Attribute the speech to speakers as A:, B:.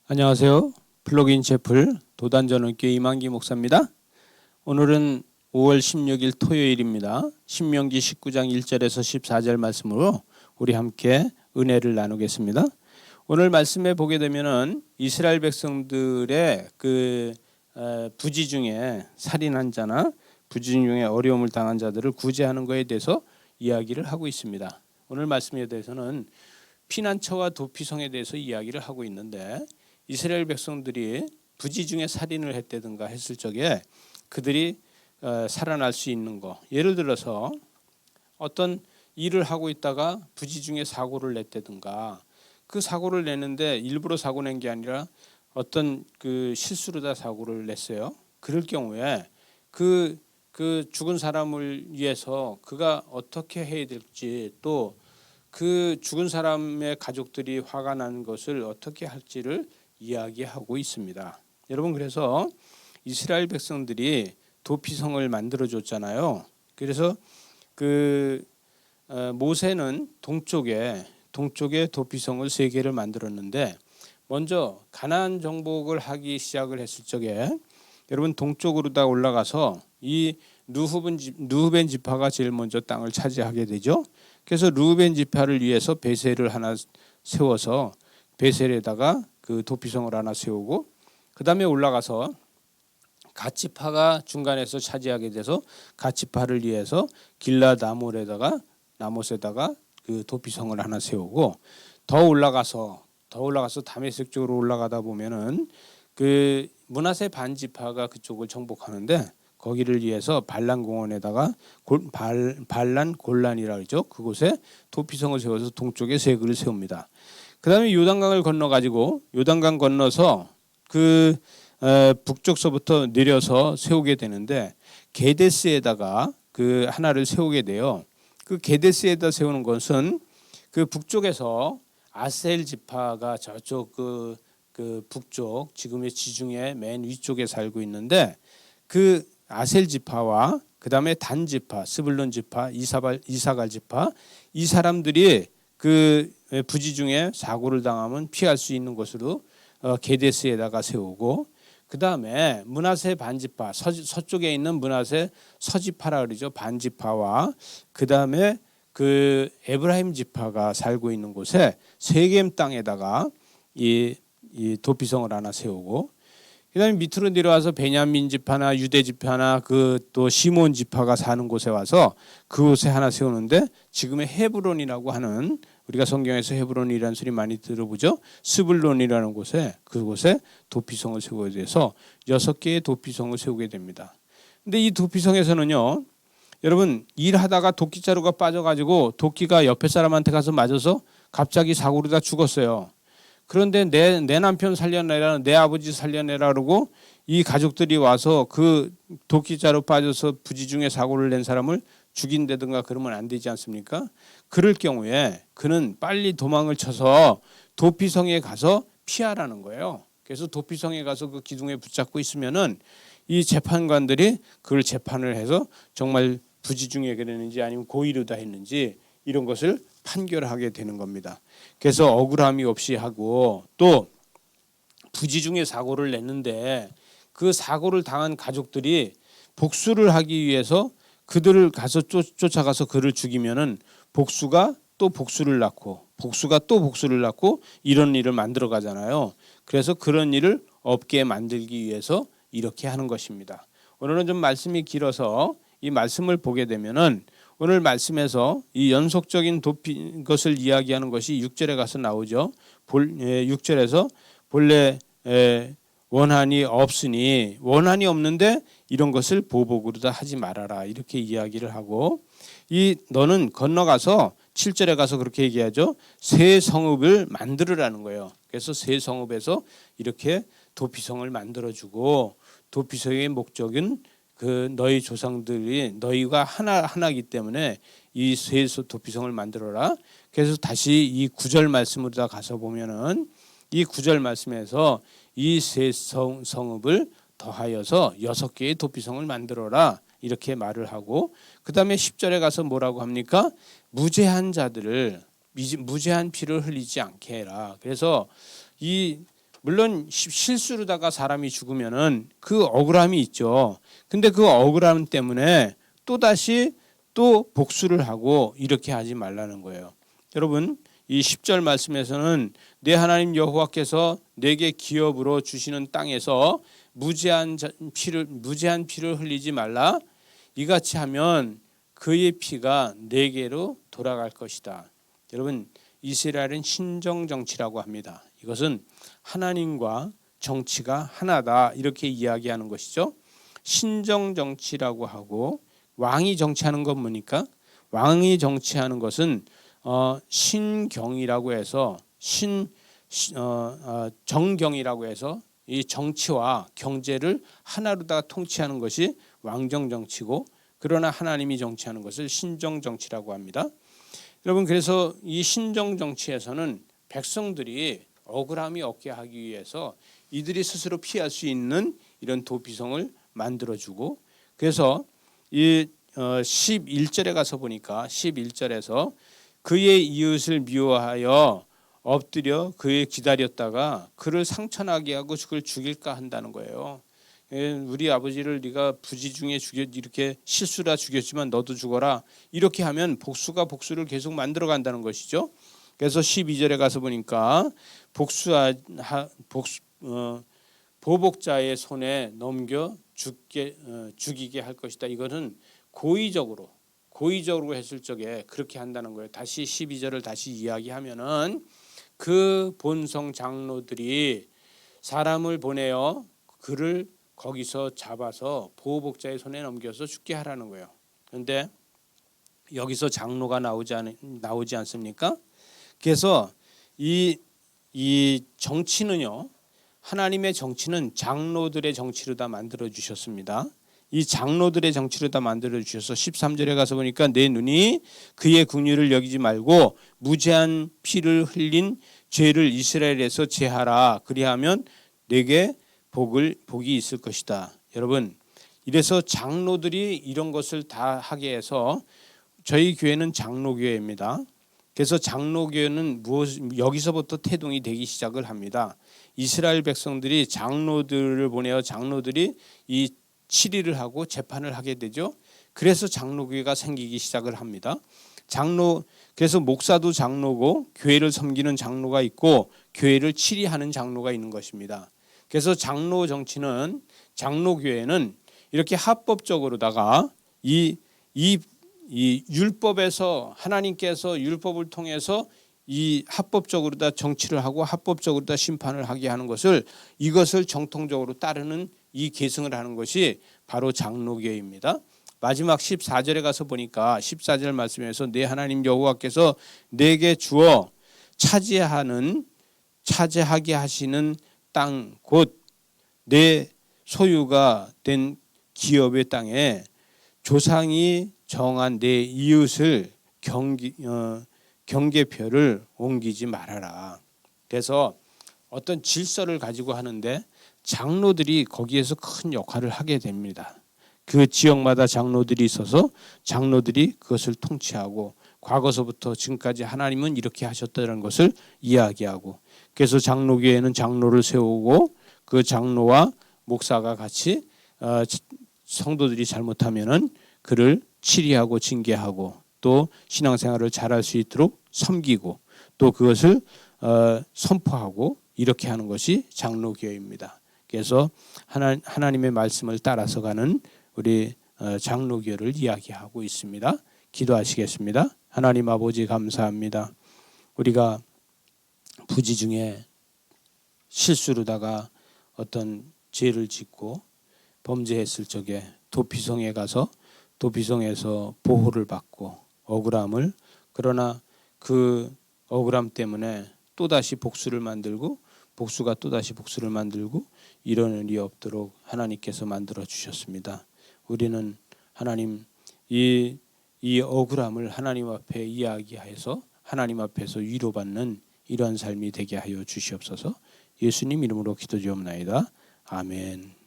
A: 안녕하세요. 플러그인 채플 도단전원교회 이만기 목사입니다. 오늘은 5월 16일 토요일입니다. 신명기 19장 1절에서 14절 말씀으로 우리 함께 은혜를 나누겠습니다. 오늘 말씀에 보게 되면은 이스라엘 백성들의 부지 중에 살인한 자나 부지 중에 어려움을 당한 자들을 구제하는 것에 대해서 이야기를 하고 있습니다. 오늘 말씀에 대해서는 피난처와 도피성에 대해서 이야기를 하고 있는데, 이스라엘 백성들이 부지 중에 살인을 했다든가 했을 적에 그들이 살아날 수 있는 거, 예를 들어서 어떤 일을 하고 있다가 부지 중에 사고를 냈다든가, 그 사고를 내는데 일부러 사고 낸 게 아니라 어떤 실수로 다 사고를 냈어요. 그럴 경우에 그 죽은 사람을 위해서 그가 어떻게 해야 될지, 또 그 죽은 사람의 가족들이 화가 나는 것을 어떻게 할지를 이야기하고 있습니다. 여러분, 그래서 이스라엘 백성들이 도피성을 만들어 줬잖아요. 그래서 모세는 동쪽에 도피성을 3개를 만들었는데, 먼저 가나안 정복을 하기 시작을 했을 적에 여러분 동쪽으로 다 올라가서 이 르우벤 지파가 제일 먼저 땅을 차지하게 되죠. 그래서 르우벤 지파를 위해서 베셀을 하나 세워서 베셀에다가 그 도피성을 하나 세우고, 그 다음에 올라가서 갓지파가 중간에서 차지하게 돼서 갓지파를 위해서 길랏 나못에다가 그 도피성을 하나 세우고, 더 올라가서 다메섹 쪽으로 올라가다 보면은 그 므낫세 반지파가 그쪽을 정복하는데, 거기를 위해서 발란 공원에다가 발란 골란이라 그러죠. 그곳에 도피성을 세워서 동쪽에 3그를 세웁니다. 그다음에 요단강을 요단강 건너서 북쪽서부터 내려서 세우게 되는데, 게데스에다가 그 하나를 세우게 돼요. 그 게데스에다 세우는 것은 그 북쪽에서 아셀 지파가 저쪽 그 북쪽, 지금의 지중해 맨 위쪽에 살고 있는데, 그 아셀 지파와 그 다음에 단 지파, 스불론 지파, 이사갈 지파, 이 사람들이 그 부지 중에 사고를 당하면 피할 수 있는 곳으로 게데스에다가 세우고, 그 다음에 므낫세 반지파, 서쪽에 있는 므낫세 서지파라 그러죠. 반지파와 그 다음에 그 에브라임 지파가 살고 있는 곳에 세겜 땅에다가 이 도피성을 하나 세우고, 그다음에 밑으로 내려와서 베냐민 지파나 유대 지파나 또 시몬 지파가 사는 곳에 와서 그곳에 하나 세우는데, 지금의 헤브론이라고 하는, 우리가 성경에서 헤브론이라는 소리 많이 들어보죠. 스불론이라는 그곳에 도피성을 세우게 돼서 6개의 도피성을 세우게 됩니다. 근데 이 도피성에서는요, 여러분, 일하다가 도끼자루가 빠져가지고 도끼가 옆에 사람한테 가서 맞아서 갑자기 사고로 다 죽었어요. 그런데 내 남편 살려내라, 내 아버지 살려내라 그러고 이 가족들이 와서 그 도끼자루 빠져서 부지 중에 사고를 낸 사람을 죽인다든가 그러면 안 되지 않습니까? 그럴 경우에 그는 빨리 도망을 쳐서 도피성에 가서 피하라는 거예요. 그래서 도피성에 가서 그 기둥에 붙잡고 있으면은 이 재판관들이 그걸 재판을 해서 정말 부지 중에 그랬는지 아니면 고의로 다 했는지 이런 것을 판결하게 되는 겁니다. 그래서 억울함이 없이 하고, 또 부지 중에 사고를 냈는데 그 사고를 당한 가족들이 복수를 하기 위해서 그들을 가서 쫓아가서 그를 죽이면은 복수가 또 복수를 낳고 복수가 또 복수를 낳고 이런 일을 만들어 가잖아요. 그래서 그런 일을 없게 만들기 위해서 이렇게 하는 것입니다. 오늘은 좀 말씀이 길어서 이 말씀을 보게 되면은, 오늘 말씀에서 이 연속적인 것을 이야기하는 것이 6절에 가서 나오죠. 6절에서 본래 원한이 없는데 이런 것을 보복으로 다 하지 말아라, 이렇게 이야기를 하고, 너는 건너가서 7절에 가서 그렇게 얘기하죠. 새 성읍을 만들으라는 거예요. 그래서 새 성읍에서 이렇게 도피성을 만들어주고, 도피성의 목적은 너희 조상들이 너희가 하나이기 때문에 이 새 도피성을 만들어라. 그래서 다시 이 9절 말씀으로 다 가서 보면은 이 9절 말씀에서 이 새 성읍을 더하여서 6개의 도피성을 만들어라, 이렇게 말을 하고, 그 다음에 10절에 가서 뭐라고 합니까? 무죄한 피를 흘리지 않게 해라. 그래서 이 물론 실수로다가 사람이 죽으면은 그 억울함이 있죠. 근데 그 억울함 때문에 또다시 또 복수를 하고 이렇게 하지 말라는 거예요. 여러분, 이 10절 말씀에서는 내 하나님 여호와께서 내게 기업으로 주시는 땅에서 무제한 피를 흘리지 말라. 이같이 하면 그의 피가 내게로 돌아갈 것이다. 여러분, 이스라엘은 신정 정치라고 합니다. 이것은 하나님과 정치가 하나다 이렇게 이야기하는 것이죠. 신정 정치라고 하고 왕이 정치하는 건 뭡니까? 왕이 정치하는 것은 신경이라고 해서 정경이라고 해서 이 정치와 경제를 하나로 다 통치하는 것이 왕정 정치고, 그러나 하나님이 정치하는 것을 신정 정치라고 합니다. 여러분, 그래서 이 신정 정치에서는 백성들이 억울함이 없게 하기 위해서 이들이 스스로 피할 수 있는 이런 도피성을 만들어주고, 그래서 이 11절에 가서 보니까 11절에서 그의 이웃을 미워하여 엎드려 그의 기다렸다가 그를 상처나게 하고 그를 죽일까 한다는 거예요. 우리 아버지를 네가 부지 중에 이렇게 실수라 죽였지만 너도 죽어라, 이렇게 하면 복수가 복수를 계속 만들어 간다는 것이죠. 그래서 12절에 가서 보니까 보복자의 손에 넘겨 죽이게 할 것이다. 이거는 고의적으로 했을 적에 그렇게 한다는 거예요. 다시 12절을 다시 이야기하면은 그 본성 장로들이 사람을 보내어 그를 거기서 잡아서 보복자의 손에 넘겨서 죽게 하라는 거예요. 그런데 여기서 장로가 나오지 않습니까? 그래서 이 정치는요, 하나님의 정치는 장로들의 정치로 다 만들어 주셨습니다. 이 장로들의 정치로 다 만들어 주셔서 13절에 가서 보니까 내 눈이 그의 긍휼을 여기지 말고 무제한 피를 흘린 죄를 이스라엘에서 제하라. 그리하면 내게 복이 있을 것이다. 여러분, 이래서 장로들이 이런 것을 다 하게 해서 저희 교회는 장로교회입니다. 그래서 장로교회는 여기서부터 태동이 되기 시작을 합니다. 이스라엘 백성들이 장로들을 보내어 장로들이 이 치리를 하고 재판을 하게 되죠. 그래서 장로교회가 생기기 시작을 합니다. 그래서 목사도 장로고 교회를 섬기는 장로가 있고 교회를 치리하는 장로가 있는 것입니다. 그래서 장로 정치는, 장로교회는 이렇게 합법적으로다가 이 율법에서 하나님께서 율법을 통해서 이 합법적으로 다 정치를 하고 합법적으로 다 심판을 하게 하는 이것을 정통적으로 따르는 이 계승을 하는 것이 바로 장로교회입니다. 마지막 14절에 가서 보니까 14절 말씀에서 내 하나님 여호와께서 내게 주어 차지하게 하시는 땅 곧 내 소유가 된 기업의 땅에 조상이 정한 내 이웃을 경계표를 옮기지 말아라. 그래서 어떤 질서를 가지고 하는데 장로들이 거기에서 큰 역할을 하게 됩니다. 그 지역마다 장로들이 있어서 장로들이 그것을 통치하고 과거서부터 지금까지 하나님은 이렇게 하셨다는 것을 이야기하고, 그래서 장로교회는 장로를 세우고 그 장로와 목사가 같이 성도들이 잘못하면은 그를 치리하고 징계하고 또 신앙생활을 잘할 수 있도록 섬기고 또 그것을 선포하고 이렇게 하는 것이 장로교회입니다. 그래서 하나님의 말씀을 따라서 가는 우리 장로교회를 이야기하고 있습니다. 기도하시겠습니다. 하나님 아버지 감사합니다. 우리가 부지 중에 실수로다가 어떤 죄를 짓고 범죄했을 적에 도피성에 가서 도피성에서 보호를 받고 억울함을, 그러나 그 억울함 때문에 또다시 복수를 만들고 복수가 또다시 복수를 만들고 이런 일이 없도록 하나님께서 만들어 주셨습니다. 우리는 하나님 이 억울함을 하나님 앞에 이야기해서 하나님 앞에서 위로받는 이러한 삶이 되게 하여 주시옵소서. 예수님 이름으로 기도드리옵나이다. 아멘.